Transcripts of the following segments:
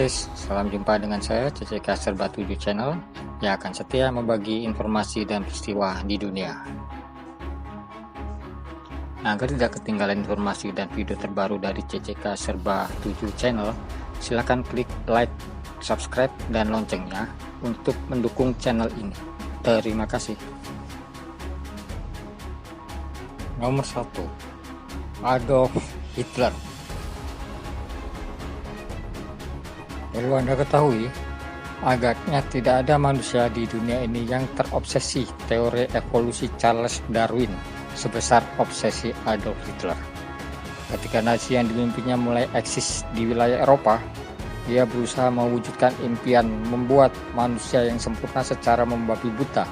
guys, salam jumpa dengan saya CCK Serba 7 Channel yang akan setia membagi informasi dan peristiwa di dunia. Nah, agar tidak ketinggalan informasi dan video terbaru dari CCK Serba 7 Channel, silahkan klik like, subscribe, dan loncengnya untuk mendukung channel ini. Terima kasih. Nomor 1, Adolf Hitler. Perlu Anda ketahui, agaknya tidak ada manusia di dunia ini yang terobsesi teori evolusi Charles Darwin sebesar obsesi Adolf Hitler. Ketika Nazi yang dimimpinya mulai eksis di wilayah Eropa, ia berusaha mewujudkan impian membuat manusia yang sempurna secara membabi buta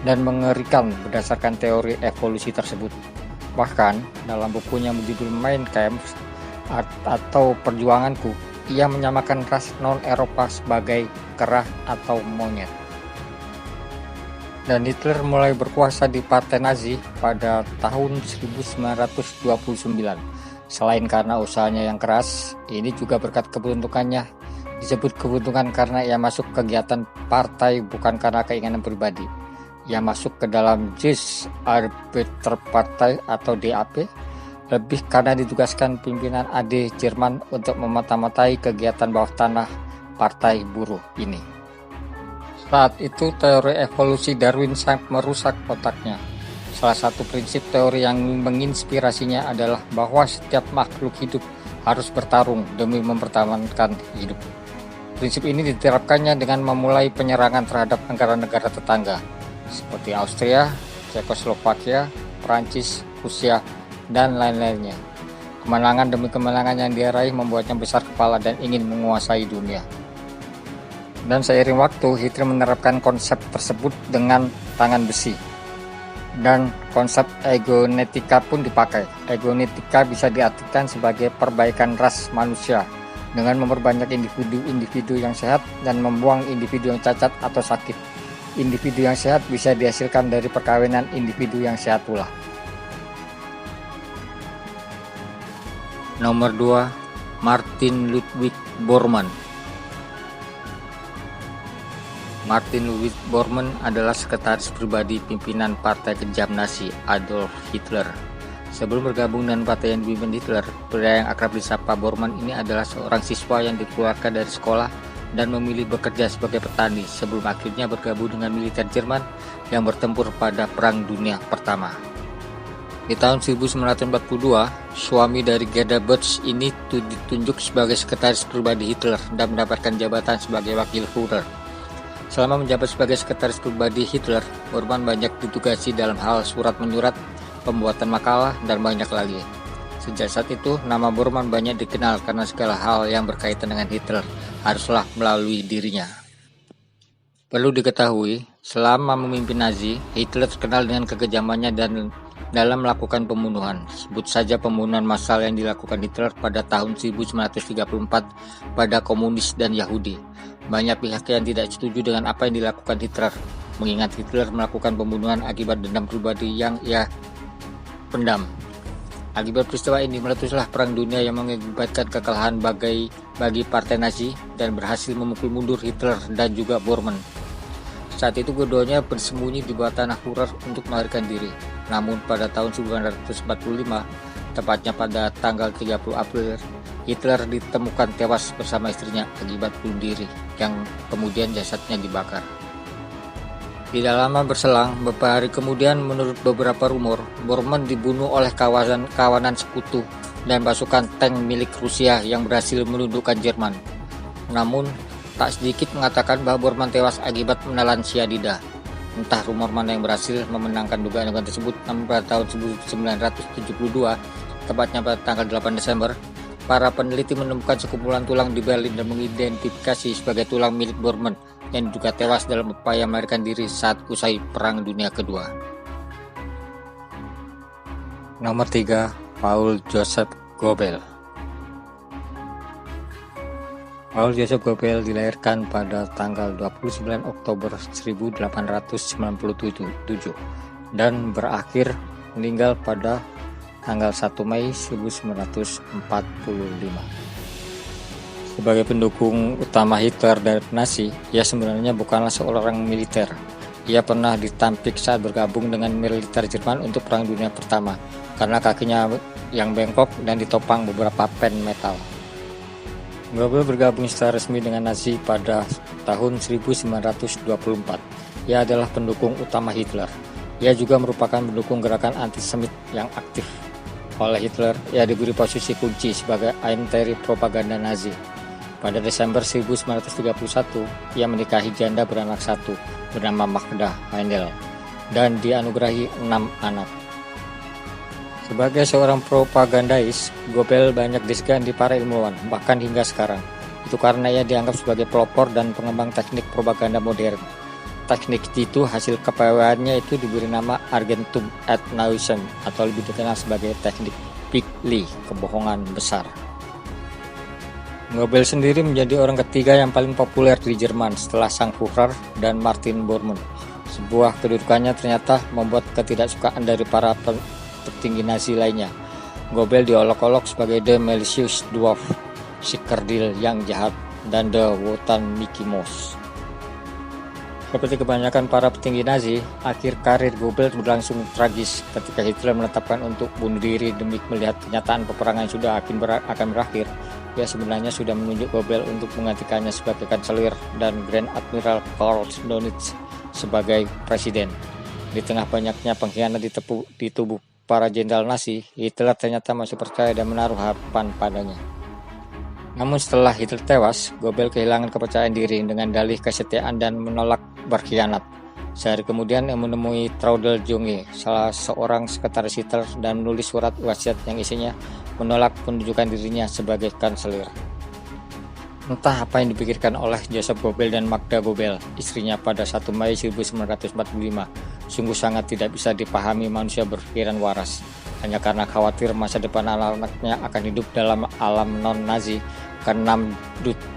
dan mengerikan berdasarkan teori evolusi tersebut. Bahkan dalam bukunya berjudul Mein Kampf atau Perjuanganku, ia menyamakan ras non-Eropa sebagai kera atau monyet. Dan Hitler mulai berkuasa di Partai Nazi pada tahun 1929. Selain karena usahanya yang keras, ini juga berkat keberuntungannya. Disebut keberuntungan karena ia masuk kegiatan partai bukan karena keinginan pribadi. Ia masuk ke dalam Deutsche Arbeiterpartei atau DAP lebih karena ditugaskan pimpinan AD Jerman untuk memata-matai kegiatan bawah tanah partai buruh ini. Saat itu teori evolusi Darwin sangat merusak otaknya. Salah satu prinsip teori yang menginspirasinya adalah bahwa setiap makhluk hidup harus bertarung demi mempertahankan hidup. Prinsip ini diterapkannya dengan memulai penyerangan terhadap negara-negara tetangga seperti Austria, Cekoslovakia, Prancis, Rusia, dan lain-lainnya. Kemenangan demi kemenangan yang dia raih membuatnya besar kepala dan ingin menguasai dunia. Dan seiring waktu, Hitler menerapkan konsep tersebut dengan tangan besi. Dan konsep egonetika pun dipakai. Egonetika bisa diartikan sebagai perbaikan ras manusia dengan memperbanyak individu-individu yang sehat dan membuang individu yang cacat atau sakit. Individu yang sehat bisa dihasilkan dari perkawinan individu yang sehat pula. Nomor 2, Martin Ludwig Bormann. Martin Ludwig Bormann adalah sekretaris pribadi pimpinan partai kejam Nazi Adolf Hitler. Sebelum bergabung dengan partai yang dipimpin Hitler, pria yang akrab disapa Bormann ini adalah seorang siswa yang dikeluarkan dari sekolah dan memilih bekerja sebagai petani sebelum akhirnya bergabung dengan militer Jerman yang bertempur pada Perang Dunia Pertama. Di tahun 1942, suami dari Gerda Busch ini ditunjuk sebagai sekretaris pribadi Hitler dan mendapatkan jabatan sebagai wakil Führer. Selama menjabat sebagai sekretaris pribadi Hitler, Bormann banyak ditugasi dalam hal surat menyurat, pembuatan makalah, dan banyak lagi. Sejak saat itu, nama Bormann banyak dikenal karena segala hal yang berkaitan dengan Hitler haruslah melalui dirinya. Perlu diketahui, selama memimpin Nazi, Hitler terkenal dengan kekejamannya dan dalam melakukan pembunuhan. Sebut saja pembunuhan massal yang dilakukan Hitler pada tahun 1934 pada komunis dan Yahudi. Banyak pihak yang tidak setuju dengan apa yang dilakukan Hitler, mengingat Hitler melakukan pembunuhan akibat dendam pribadi yang ia pendam. Akibat peristiwa ini meletuslah Perang Dunia yang mengakibatkan kekalahan bagi partai Nazi dan berhasil memukul mundur Hitler dan juga Bormann. Saat itu keduanya bersembunyi di bawah tanah Führer untuk melarikan diri. Namun pada tahun 1945, tepatnya pada tanggal 30 April, Hitler ditemukan tewas bersama istrinya akibat bunuh diri, yang kemudian jasadnya dibakar. Tidak lama berselang, beberapa hari kemudian menurut beberapa rumor, Bormann dibunuh oleh kawanan sekutu dan pasukan tank milik Rusia yang berhasil menundukkan Jerman. Namun, tak sedikit mengatakan bahwa Bormann tewas akibat menelan sianida. Entah rumor mana yang berhasil memenangkan dugaan tersebut, namun pada tahun 1972, tepatnya pada tanggal 8 Desember, para peneliti menemukan sekumpulan tulang di Berlin dan mengidentifikasi sebagai tulang milik Bormann yang juga tewas dalam upaya melarikan diri saat usai Perang Dunia Kedua. Nomor 3, Paul Joseph Goebbels. Paul Joseph Goebbels dilahirkan pada tanggal 29 Oktober 1897 dan berakhir meninggal pada tanggal 1 Mei 1945. Sebagai pendukung utama Hitler dan Nazi, ia sebenarnya bukanlah seorang militer. Ia pernah ditampik saat bergabung dengan militer Jerman untuk Perang Dunia Pertama karena kakinya yang bengkok dan ditopang beberapa pen metal. Goebbels bergabung secara resmi dengan Nazi pada tahun 1924. Ia adalah pendukung utama Hitler. Ia juga merupakan pendukung gerakan antisemit yang aktif. Oleh Hitler, ia diberi posisi kunci sebagai anteri propaganda Nazi. Pada Desember 1931, ia menikahi janda beranak satu bernama Magda Heindel dan dianugerahi 6 anak. Sebagai seorang propagandais, Goebbels banyak disegani para ilmuwan, bahkan hingga sekarang. Itu karena ia dianggap sebagai pelopor dan pengembang teknik propaganda modern. Teknik itu hasil kepayaannya itu diberi nama Argentum et Nauisem atau lebih dikenal sebagai teknik Big Lie, kebohongan besar. Goebbels sendiri menjadi orang ketiga yang paling populer di Jerman setelah sang Führer dan Martin Bormann. Sebuah kedudukannya ternyata membuat ketidaksukaan dari para petinggi Nazi lainnya. Goebbels diolok-olok sebagai The Malicious Dwarf, si kerdil yang jahat, dan The Wotan Mickey Mouse. Seperti kebanyakan para petinggi Nazi, akhir karir Goebbels berlangsung tragis ketika Hitler menetapkan untuk bunuh diri demi melihat kenyataan peperangan sudah akan berakhir. Ia sebenarnya sudah menunjuk Goebbels untuk menggantikannya sebagai kanselir dan Grand Admiral Karl Dönitz sebagai presiden. Di tengah banyaknya pengkhianat di tubuh para jenderal Nazi, Hitler ternyata masih percaya dan menaruh harapan padanya. Namun setelah Hitler tewas, Goebbels kehilangan kepercayaan diri dengan dalih kesetiaan dan menolak berkhianat. Sehari kemudian ia menemui Traudl Junge, salah seorang sekretaris Hitler, dan menulis surat wasiat yang isinya menolak penunjukan dirinya sebagai kanselir. Entah apa yang dipikirkan oleh Joseph Goebbels dan Magda Goebbels, istrinya pada 1 Mei 1945. Sungguh sangat tidak bisa dipahami manusia berpikiran waras. Hanya karena khawatir masa depan anak-anaknya akan hidup dalam alam non-Nazi, keenam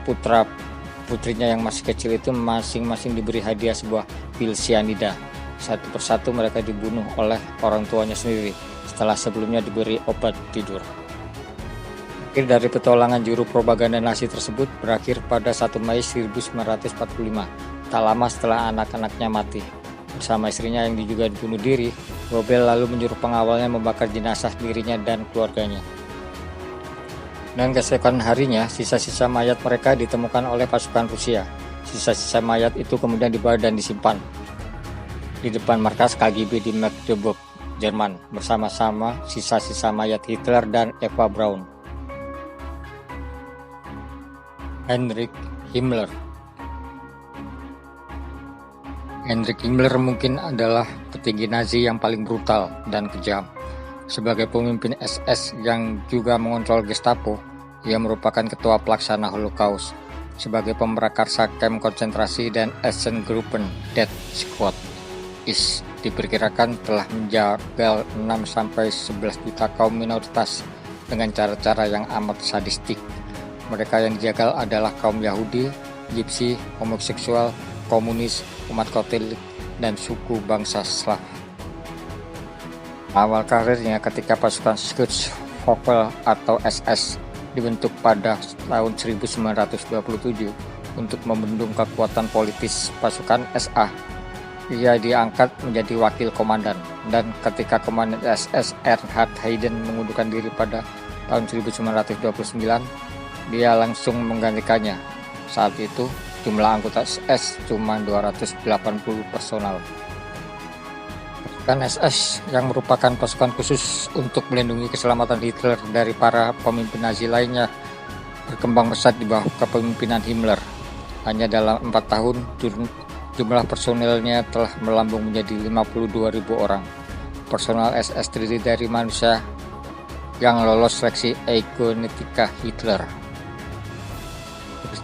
putra-putrinya yang masih kecil itu masing-masing diberi hadiah sebuah pil sianida. Satu persatu mereka dibunuh oleh orang tuanya sendiri setelah sebelumnya diberi obat tidur. Akhir dari petualangan juru propaganda Nazi tersebut berakhir pada 1 Mei 1945, tak lama setelah anak-anaknya mati. Bersama istrinya yang juga dibunuh diri, Goebbels lalu menyuruh pengawalnya membakar jenazah dirinya dan keluarganya. Dan keesokan harinya, sisa-sisa mayat mereka ditemukan oleh pasukan Rusia. Sisa-sisa mayat itu kemudian dibawa dan disimpan di depan markas KGB di Magdeburg, Jerman, bersama-sama sisa-sisa mayat Hitler dan Eva Braun. Heinrich Himmler. Heinrich Himmler mungkin adalah petinggi Nazi yang paling brutal dan kejam. Sebagai pemimpin SS yang juga mengontrol Gestapo, ia merupakan ketua pelaksana Holocaust. Sebagai pemrakarsa kamp konsentrasi dan Essengruppen Death Squad IS diperkirakan telah menjagal 6-11 juta kaum minoritas dengan cara-cara yang amat sadistik. Mereka yang dijagal adalah kaum Yahudi, Gypsy, homoseksual, komunis, umat Katolik, dan suku bangsa Slav. Awal karirnya ketika pasukan Schutzstaffel atau SS dibentuk pada tahun 1927 untuk membendung kekuatan politis pasukan SA. Ia diangkat menjadi wakil komandan, dan ketika komandan SS Erhard Heiden mengundurkan diri pada tahun 1929, dia langsung menggantikannya. Saat itu jumlah anggota SS cuma 280 personal. Pasukan SS yang merupakan pasukan khusus untuk melindungi keselamatan Hitler dari para pemimpin Nazi lainnya berkembang pesat di bawah kepemimpinan Himmler. Hanya dalam 4 tahun jumlah personelnya telah melambung menjadi 52.000 orang. Personal SS terdiri dari manusia yang lolos seleksi eugenetika Hitler.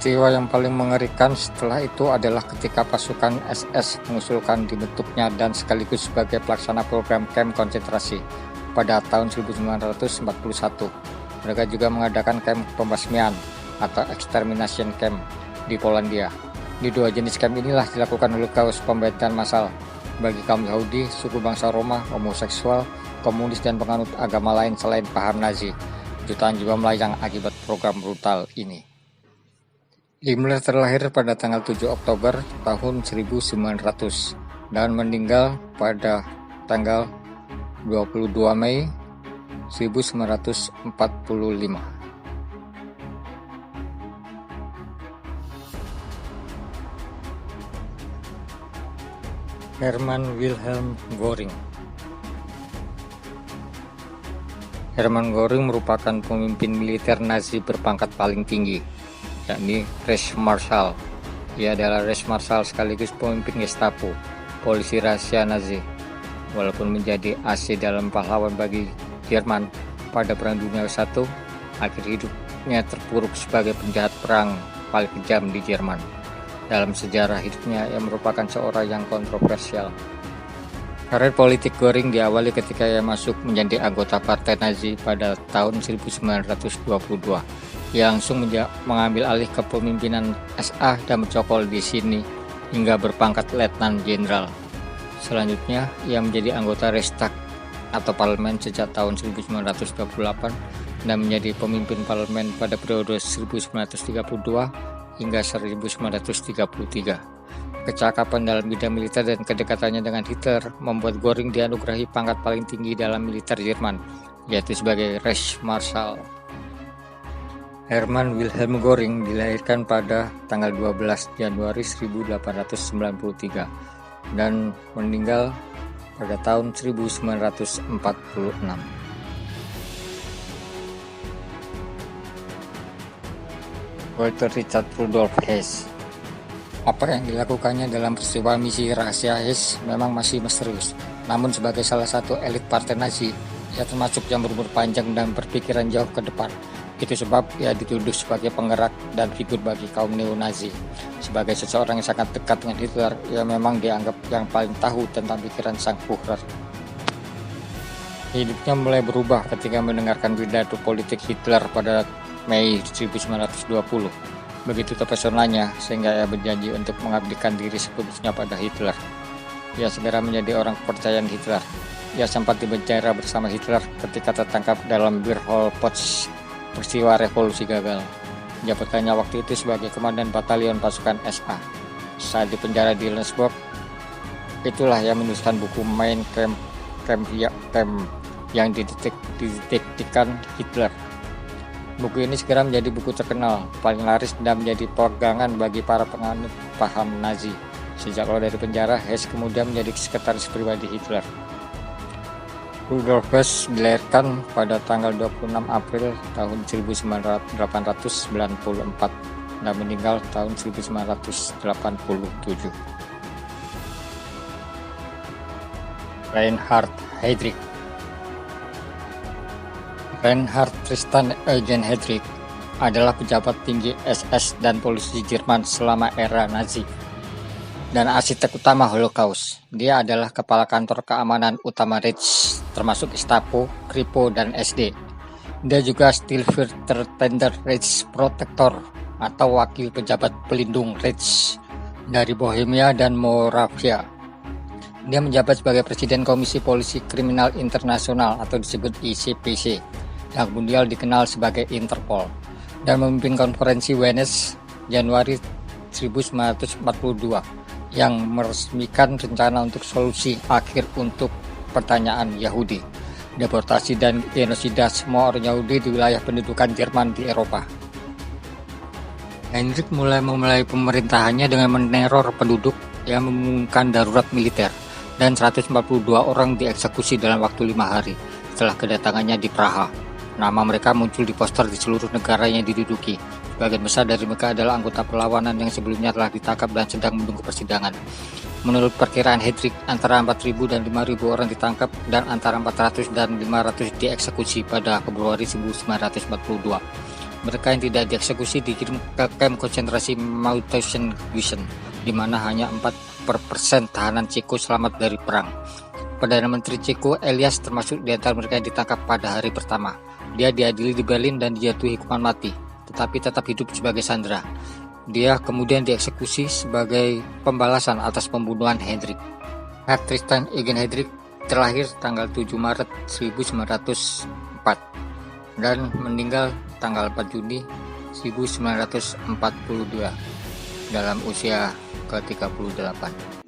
Peristiwa yang paling mengerikan setelah itu adalah ketika pasukan SS mengusulkan dibentuknya dan sekaligus sebagai pelaksana program kamp konsentrasi pada tahun 1941. Mereka juga mengadakan kamp pembasmian atau extermination camp di Polandia. Di dua jenis kamp inilah dilakukan Holocaust, pembantaian massal bagi kaum Yahudi, suku bangsa Roma, homoseksual, komunis, dan penganut agama lain selain paham Nazi. Jutaan jiwa melayang akibat program brutal ini. Himmler terlahir pada tanggal 7 Oktober tahun 1900 dan meninggal pada tanggal 22 Mei 1945. Hermann Wilhelm Göring. Hermann Göring merupakan pemimpin militer Nazi berpangkat paling tinggi, yakni Reichsmarschall. Ia adalah Reichsmarschall sekaligus pemimpin Gestapo, polisi rahasia Nazi. Walaupun menjadi AC dalam pahlawan bagi Jerman pada Perang Dunia I, akhir hidupnya terpuruk sebagai penjahat perang paling kejam di Jerman. Dalam sejarah hidupnya, ia merupakan seorang yang kontroversial. Karir politik Göring diawali ketika ia masuk menjadi anggota Partai Nazi pada tahun 1922. Ia langsung mengambil alih kepemimpinan SA dan mencokol di sini hingga berpangkat Letnan Jenderal. Selanjutnya, ia menjadi anggota Reichstag atau parlemen sejak tahun 1928 dan menjadi pemimpin parlemen pada periode 1932 hingga 1933. Kecakapan dalam bidang militer dan kedekatannya dengan Hitler membuat Göring dianugerahi pangkat paling tinggi dalam militer Jerman, yaitu sebagai Reichsmarschall. Hermann Wilhelm Göring dilahirkan pada tanggal 12 Januari 1893 dan meninggal pada tahun 1946. Walter Richard Rudolf Hess. Apa yang dilakukannya dalam peristiwa misi rahasia Hess memang masih misterius. Namun sebagai salah satu elit partai Nazi, ia termasuk yang berumur panjang dan berpikiran jauh ke depan. Itu sebab ia dituduh sebagai penggerak dan figur bagi kaum neo-Nazi. Sebagai seseorang yang sangat dekat dengan Hitler, ia memang dianggap yang paling tahu tentang pikiran sang Führer. Hidupnya mulai berubah ketika mendengarkan pidato politik Hitler pada Mei 1920. Begitu terpesonanya sehingga ia berjanji untuk mengabdikan diri sepenuhnya pada Hitler. Ia segera menjadi orang kepercayaan Hitler. Ia sempat dipenjara bersama Hitler ketika tertangkap dalam Birholpotz, peristiwa revolusi gagal. Jabatannya waktu itu sebagai komandan batalion pasukan SA. Saat dipenjara di Lensburg, itulah yang menuliskan buku Mein Kampf yang didiktikan Hitler. Buku ini segera menjadi buku terkenal, paling laris dan menjadi pegangan bagi para penganut paham Nazi. Sejak keluar dari penjara, Hess kemudian menjadi sekretaris pribadi Hitler. Rudolf Hess dilahirkan pada tanggal 26 April tahun 1894 dan meninggal tahun 1987. Reinhard Heydrich. Reinhard Tristan Eugen Heydrich adalah pejabat tinggi SS dan polisi Jerman selama era Nazi dan arsitek utama Holocaust. Dia adalah kepala kantor keamanan utama Reich, termasuk Gestapo, Kripo, dan SD. Dia juga Stellvertreter Reichsprotektor atau wakil pejabat pelindung Reich dari Bohemia dan Moravia. Dia menjabat sebagai Presiden Komisi Polisi Kriminal Internasional atau disebut ICPC, yang kemudian dikenal sebagai Interpol, dan memimpin konferensi Wenes Januari 1942 yang meresmikan rencana untuk solusi akhir untuk pertanyaan Yahudi, deportasi dan genosida semua orang Yahudi di wilayah pendudukan Jerman di Eropa. Heydrich memulai pemerintahannya dengan meneror penduduk yang mengumumkan darurat militer, dan 142 orang dieksekusi dalam waktu 5 hari setelah kedatangannya di Praha. Nama mereka muncul di poster di seluruh negara yang diduduki. Sebagian besar dari mereka adalah anggota perlawanan yang sebelumnya telah ditangkap dan sedang menunggu persidangan. Menurut perkiraan Heydrich, antara 4.000 dan 5.000 orang ditangkap dan antara 400 dan 500 dieksekusi pada Februari 1942. Mereka yang tidak dieksekusi dikirim ke kamp konsentrasi Mauthausen-Gusen, di mana hanya 4% tahanan Ceko selamat dari perang. Perdana Menteri Ceko Elias termasuk di antara mereka yang ditangkap pada hari pertama. Dia diadili di Berlin dan dijatuhi hukuman mati, tetapi tetap hidup sebagai sandera. Dia kemudian dieksekusi sebagai pembalasan atas pembunuhan Heydrich. Reinhard Tristan Eugen Heydrich terlahir tanggal 7 Maret 1904 dan meninggal tanggal 4 Juni 1942 dalam usia ke-38.